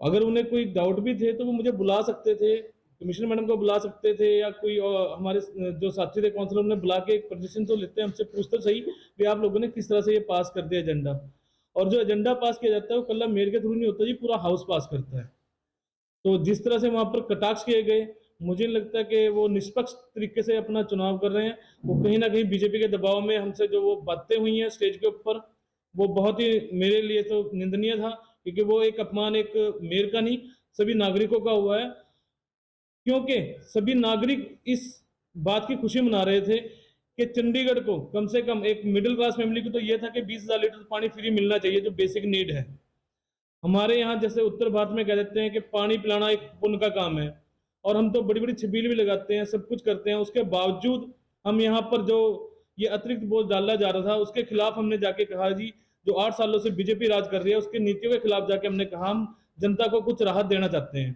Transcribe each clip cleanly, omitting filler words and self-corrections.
अगर उन्हें कोई डाउट भी थे तो वो मुझे बुला सकते थे, कमिश्नर मैडम को बुला सकते थे या कोई हमारे जो साथी थे काउंसलर उन्हें बुला के एक परमिशन तो लेते हैं हमसे, पूछ तो सही कि आप लोगों ने किस तरह से ये पास कर दिया एजेंडा। और जो एजेंडा पास किया जाता है वो कल्ला मेयर के थ्रू नहीं होता जी, पूरा हाउस पास करता है। तो जिस तरह से वहाँ पर कटाक्ष किए गए, मुझे नहीं लगता कि वो निष्पक्ष तरीके से अपना चुनाव कर रहे हैं। वो कहीं न कहीं बीजेपी के दबाव में हमसे जो वो बातें हुई हैं स्टेज के ऊपर, वो बहुत ही मेरे लिए तो निंदनीय था, क्योंकि वो एक अपमान एक मेयर का नहीं, सभी नागरिकों का हुआ है। क्योंकि सभी नागरिक इस बात की खुशी मना रहे थे कि चंडीगढ़ को कम से कम एक मिडिल क्लास फैमिली को तो ये था कि 20,000 लीटर पानी फ्री मिलना चाहिए, जो बेसिक नीड है। हमारे यहाँ जैसे उत्तर भारत में कह देते हैं कि पानी पिलाना एक पुण्य का काम है, और हम तो बड़ी-बड़ी छबील भी लगाते हैं, सब कुछ करते हैं, उसके बावजूद हम यहाँ पर जो ये अतिरिक्त बोझ डाला जा रहा था, उसके खिलाफ हमने जाके कहा जी, जो 8 सालों से बीजेपी राज कर रही है, उसकी नीतियों के खिलाफ जाके हमने कहा हम जनता को कुछ राहत देना चाहते हैं।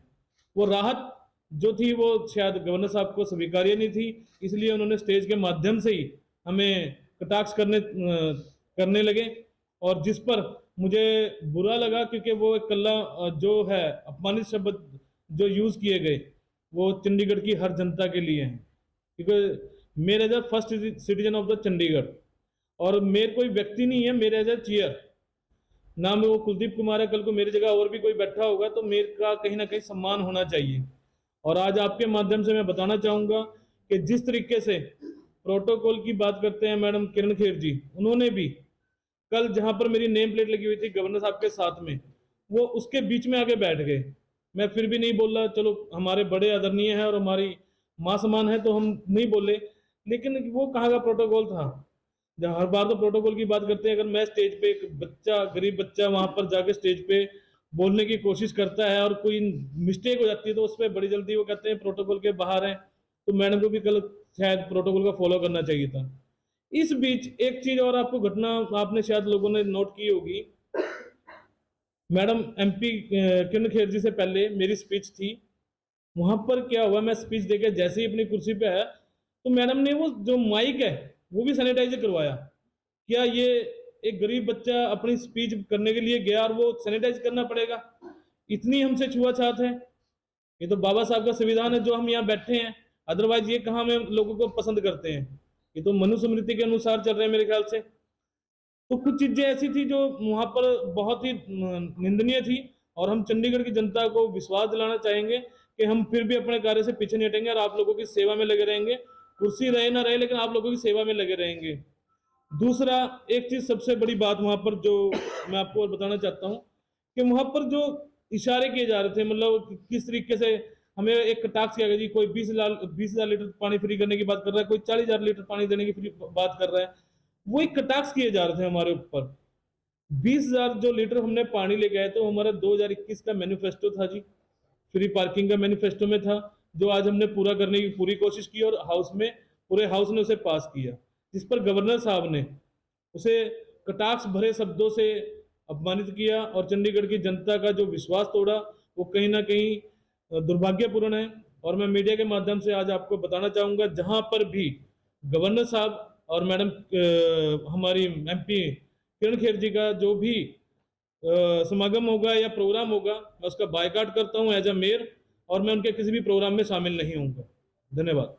वो राहत जो थी वो शायद गवर्नर साहब को स्वीकार्य नहीं थी, इसलिए उन्होंने स्टेज के माध्यम से ही हमें कटाक्ष करने लगे, और जिस पर मुझे बुरा लगा, क्योंकि वो एक कल्ला जो है अपमानित शब्द जो यूज़ किए गए, वो चंडीगढ़ की हर जनता के लिए हैं। क्योंकि mayor as a first citizen of the Chandigarh, और मेयर कोई व्यक्ति नहीं है, मेयर एज़ अ चीयर। नाम वो कुलदीप कुमार है, कल को मेरी जगह और भी कोई बैठा होगा तो मेयर का कहीं न कहीं सम्मान होना चाहिए। और आज आपके माध्यम से मैं बताना चाहूँगा कि जिस तरीके से प्रोटोकॉल की बात करते हैं मैडम किरण खेर जी, उन्होंने भी कल जहाँ पर मेरी नेम प्लेट लगी हुई थी गवर्नर साहब के साथ में, वो उसके बीच में आके बैठ गए। मैं फिर भी नहीं बोल रहा, चलो हमारे बड़े आदरणीय हैं और हमारी माँ समान है तो हम नहीं बोले, लेकिन वो कहाँ का प्रोटोकॉल था? जहाँ हर बार तो प्रोटोकॉल की बात करते हैं, अगर मैं स्टेज पे एक बच्चा, गरीब बच्चा वहाँ पर जाके स्टेज पे बोलने की कोशिश करता है और कोई मिस्टेक हो जाती है तो उसपे बड़ी जल्दी वो कहते हैं प्रोटोकॉल के बाहर हैं, तो मैडम को भी कल शायद प्रोटोकॉल का फॉलो करना चाहिए था। इस बीच एक चीज़ और आपको घटना आपने शायद लोगों ने नोट की होगी, मैडम एमपी किरण खेर जी से पहले मेरी स्पीच थी, वहाँ पर क्या हुआ, मैं स्पीच देके जैसे ही अपनी कुर्सी पे आया, तो मैडम ने वो जो माइक है, वो भी सैनिटाइज़ करवाया। क्या ये एक गरीब बच्चा अपनी स्पीच करने के लिए गया और वो सैनिटाइज़ करना पड़ेगा? इतनी हमसे छुआ-छात है। ये तो बाबा साहब का संविधान है जो हम यहाँ बैठे हैं, अदरवाइज़ ये कहाँ में लोगों को पसंद करते हैं। ये तो मनुस्मृति के अनुसार चल रहे हैं मेरे ख्याल से। तो कुछ चीज़ें ऐसी थी जो वहाँ पर बहुत ही निंदनीय थी, और हम चंडीगढ़ की जनता को विश्वास दिलाना चाहेंगे कि हम फिर भी अपने कार्य से पीछे नहीं हटेंगे और आप लोगों की सेवा में लगे रहेंगे। कुर्सी रहे ना रहे, लेकिन आप लोगों की सेवा में लगे रहेंगे। दूसरा, एक चीज़ सबसे बड़ी बात वहाँ पर जो मैं आपको और बताना चाहता हूँ कि वहाँ पर जो इशारे किए जा रहे थे, मतलब किस तरीके से हमें एक कटाक्ष किया गया जी, कोई 20,000 लीटर पानी फ्री करने की बात कर रहा है, कोई 40,000 लीटर पानी देने की फ्री बात कर रहा है। वो एक कटाक्ष किए जा रहे थे हमारे ऊपर। 20,000 जो लीटर हमने पानी लेके आए तो हमारा 2021 का मैनिफेस्टो था जी, फ्री पार्किंग का मैनिफेस्टो में था, जो आज हमने पूरा करने की पूरी कोशिश की और हाउस में पूरे हाउस ने उसे पास किया, जिस पर गवर्नर साहब ने उसे कटाक्ष भरे शब्दों से अपमानित किया और चंडीगढ़ की जनता का जो विश्वास तोड़ा, वो कहीं न कहीं दुर्भाग्यपूर्ण है। और मैं मीडिया के माध्यम से आज आपको बताना चाहूँगा, जहाँ पर भी गवर्नर साहब और मैडम हमारी एमपी किरण खेर जी का जो भी समागम होगा या प्रोग्राम होगा, मैं उसका बायकॉट करता हूँ एज़ अ मेयर, और मैं उनके किसी भी प्रोग्राम में शामिल नहीं होऊँगा। धन्यवाद।